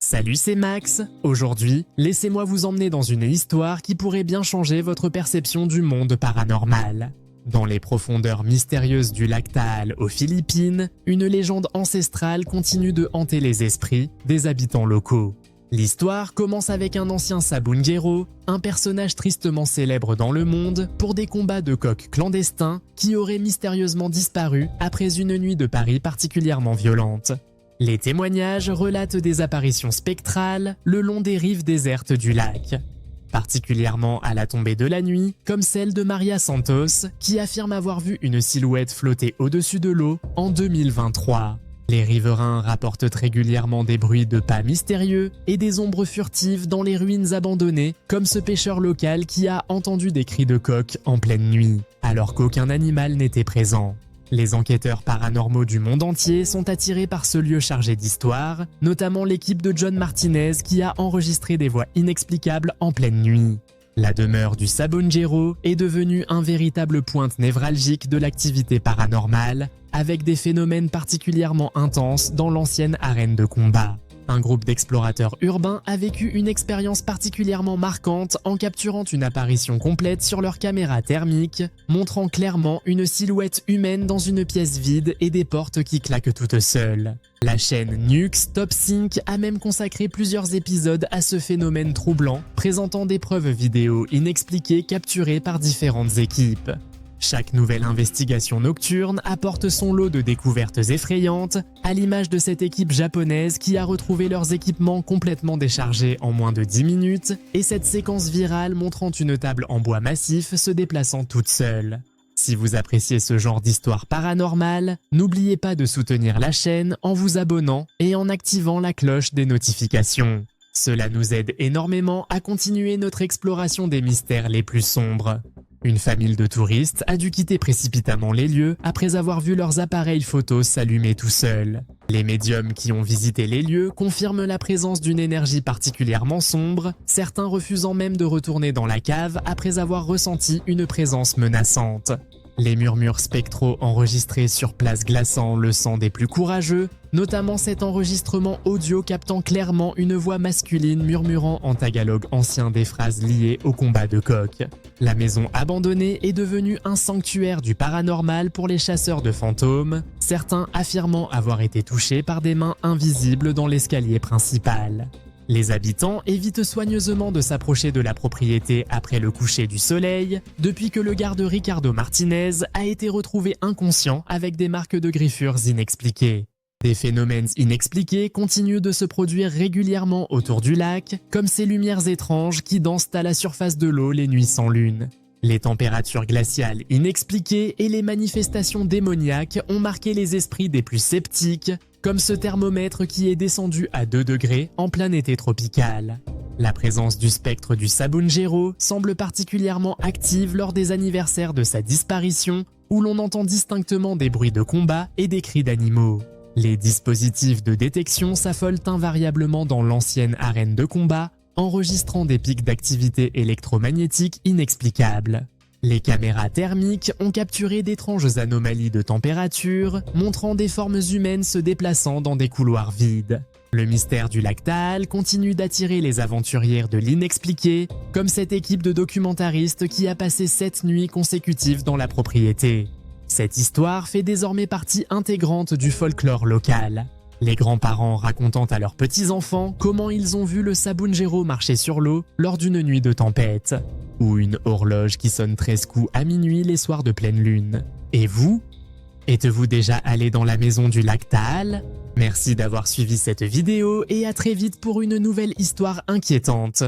Salut, c'est Max. Aujourd'hui, laissez-moi vous emmener dans une histoire qui pourrait bien changer votre perception du monde paranormal. Dans les profondeurs mystérieuses du lac Taal aux Philippines, une légende ancestrale continue de hanter les esprits des habitants locaux. L'histoire commence avec un ancien sabungero, un personnage tristement célèbre dans le monde pour des combats de coqs clandestins qui auraient mystérieusement disparu après une nuit de Paris particulièrement violente. Les témoignages relatent des apparitions spectrales le long des rives désertes du lac, particulièrement à la tombée de la nuit, comme celle de Maria Santos, qui affirme avoir vu une silhouette flotter au-dessus de l'eau en 2023. Les riverains rapportent régulièrement des bruits de pas mystérieux et des ombres furtives dans les ruines abandonnées, comme ce pêcheur local qui a entendu des cris de coq en pleine nuit, alors qu'aucun animal n'était présent. Les enquêteurs paranormaux du monde entier sont attirés par ce lieu chargé d'histoire, notamment l'équipe de John Martinez qui a enregistré des voix inexplicables en pleine nuit. La demeure du Sabungero est devenue un véritable point névralgique de l'activité paranormale, avec des phénomènes particulièrement intenses dans l'ancienne arène de combat. Un groupe d'explorateurs urbains a vécu une expérience particulièrement marquante en capturant une apparition complète sur leur caméra thermique, montrant clairement une silhouette humaine dans une pièce vide et des portes qui claquent toutes seules. La chaîne Nux Top Sync a même consacré plusieurs épisodes à ce phénomène troublant, présentant des preuves vidéo inexpliquées capturées par différentes équipes. Chaque nouvelle investigation nocturne apporte son lot de découvertes effrayantes, à l'image de cette équipe japonaise qui a retrouvé leurs équipements complètement déchargés en moins de 10 minutes, et cette séquence virale montrant une table en bois massif se déplaçant toute seule. Si vous appréciez ce genre d'histoire paranormale, n'oubliez pas de soutenir la chaîne en vous abonnant et en activant la cloche des notifications. Cela nous aide énormément à continuer notre exploration des mystères les plus sombres. Une famille de touristes a dû quitter précipitamment les lieux après avoir vu leurs appareils photos s'allumer tout seuls. Les médiums qui ont visité les lieux confirment la présence d'une énergie particulièrement sombre, certains refusant même de retourner dans la cave après avoir ressenti une présence menaçante. Les murmures spectraux enregistrés sur place glaçant le sang des plus courageux, notamment cet enregistrement audio captant clairement une voix masculine murmurant en tagalog ancien des phrases liées au combat de coq. La maison abandonnée est devenue un sanctuaire du paranormal pour les chasseurs de fantômes, certains affirmant avoir été touchés par des mains invisibles dans l'escalier principal. Les habitants évitent soigneusement de s'approcher de la propriété après le coucher du soleil, depuis que le garde Ricardo Martinez a été retrouvé inconscient avec des marques de griffures inexpliquées. Des phénomènes inexpliqués continuent de se produire régulièrement autour du lac, comme ces lumières étranges qui dansent à la surface de l'eau les nuits sans lune. Les températures glaciales inexpliquées et les manifestations démoniaques ont marqué les esprits des plus sceptiques, comme ce thermomètre qui est descendu à 2 degrés en plein été tropical. La présence du spectre du Sabungero semble particulièrement active lors des anniversaires de sa disparition, où l'on entend distinctement des bruits de combat et des cris d'animaux. Les dispositifs de détection s'affolent invariablement dans l'ancienne arène de combat, enregistrant des pics d'activité électromagnétique inexplicables. Les caméras thermiques ont capturé d'étranges anomalies de température, montrant des formes humaines se déplaçant dans des couloirs vides. Le mystère du lac Taal continue d'attirer les aventuriers de l'inexpliqué, comme cette équipe de documentaristes qui a passé 7 nuits consécutives dans la propriété. Cette histoire fait désormais partie intégrante du folklore local. Les grands-parents racontant à leurs petits-enfants comment ils ont vu le Sabungero marcher sur l'eau lors d'une nuit de tempête, ou une horloge qui sonne 13 coups à minuit les soirs de pleine lune. Et vous? Êtes-vous déjà allé dans la maison du lac Taal? Merci d'avoir suivi cette vidéo et à très vite pour une nouvelle histoire inquiétante.